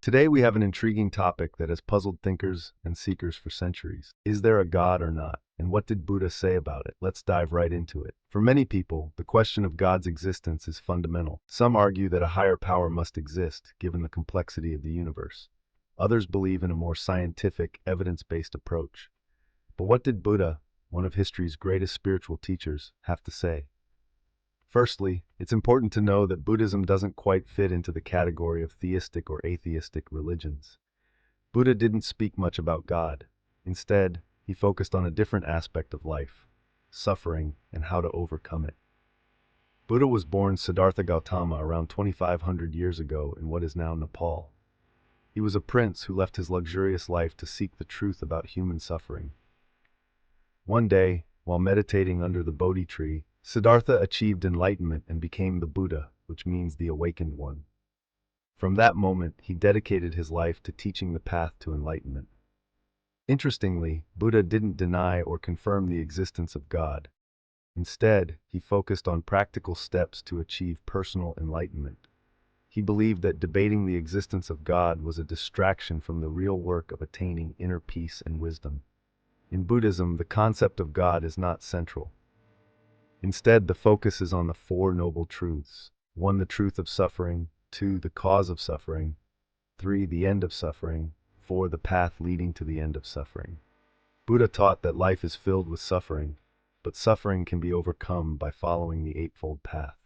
Today we have an intriguing topic that has puzzled thinkers and seekers for centuries. Is there a God or not? And what did Buddha say about it? Let's dive right into it. For many people, the question of God's existence is fundamental. Some argue that a higher power must exist, given the complexity of the universe. Others believe in a more scientific, evidence-based approach. But what did Buddha, one of history's greatest spiritual teachers, have to say? Firstly, it's important to know that Buddhism doesn't quite fit into the category of theistic or atheistic religions. Buddha didn't speak much about God. Instead, he focused on a different aspect of life, suffering, and how to overcome it. Buddha was born Siddhartha Gautama around 2,500 years ago in what is now Nepal. He was a prince who left his luxurious life to seek the truth about human suffering. One day, while meditating under the Bodhi Tree, Siddhartha achieved enlightenment and became the Buddha, which means the awakened one. From that moment, he dedicated his life to teaching the path to enlightenment. Interestingly, Buddha didn't deny or confirm the existence of God. Instead, he focused on practical steps to achieve personal enlightenment. He believed that debating the existence of God was a distraction from the real work of attaining inner peace and wisdom. In Buddhism, the concept of God is not central. Instead, the focus is on the Four Noble Truths. 1. The truth of suffering. 2. The cause of suffering. 3. The end of suffering. 4. The path leading to the end of suffering. Buddha taught that life is filled with suffering, but suffering can be overcome by following the Eightfold Path.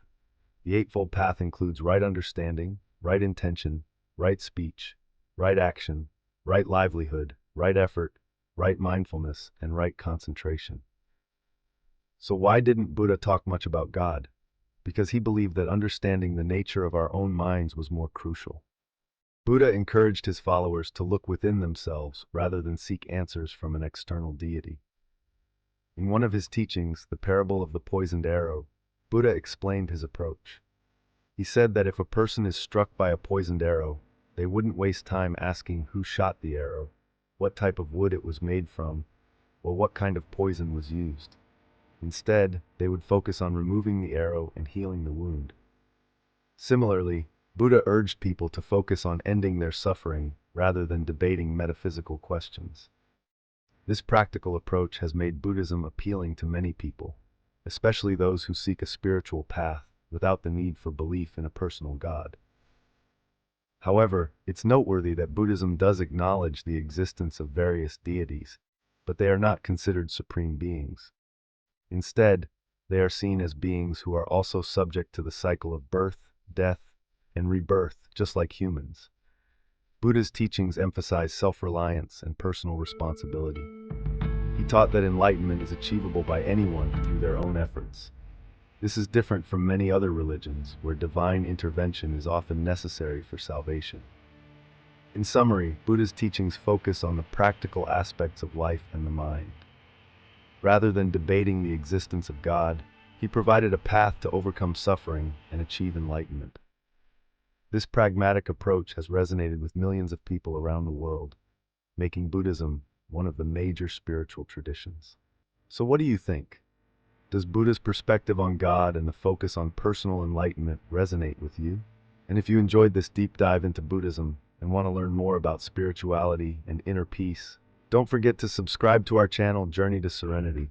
The Eightfold Path includes right understanding, right intention, right speech, right action, right livelihood, right effort, right mindfulness, and right concentration. So why didn't Buddha talk much about God? Because he believed that understanding the nature of our own minds was more crucial. Buddha encouraged his followers to look within themselves rather than seek answers from an external deity. In one of his teachings, the parable of the poisoned arrow, Buddha explained his approach. He said that if a person is struck by a poisoned arrow, they wouldn't waste time asking who shot the arrow, what type of wood it was made from, or what kind of poison was used. Instead, they would focus on removing the arrow and healing the wound. Similarly, Buddha urged people to focus on ending their suffering rather than debating metaphysical questions. This practical approach has made Buddhism appealing to many people, especially those who seek a spiritual path without the need for belief in a personal God. However, it's noteworthy that Buddhism does acknowledge the existence of various deities, but they are not considered supreme beings. Instead, they are seen as beings who are also subject to the cycle of birth, death, and rebirth, just like humans. Buddha's teachings emphasize self-reliance and personal responsibility. He taught that enlightenment is achievable by anyone through their own efforts. This is different from many other religions, where divine intervention is often necessary for salvation. In summary, Buddha's teachings focus on the practical aspects of life and the mind. Rather than debating the existence of God, he provided a path to overcome suffering and achieve enlightenment. This pragmatic approach has resonated with millions of people around the world, making Buddhism one of the major spiritual traditions. So what do you think? Does Buddha's perspective on God and the focus on personal enlightenment resonate with you? And if you enjoyed this deep dive into Buddhism and want to learn more about spirituality and inner peace, don't forget to subscribe to our channel, Journey to Serenity.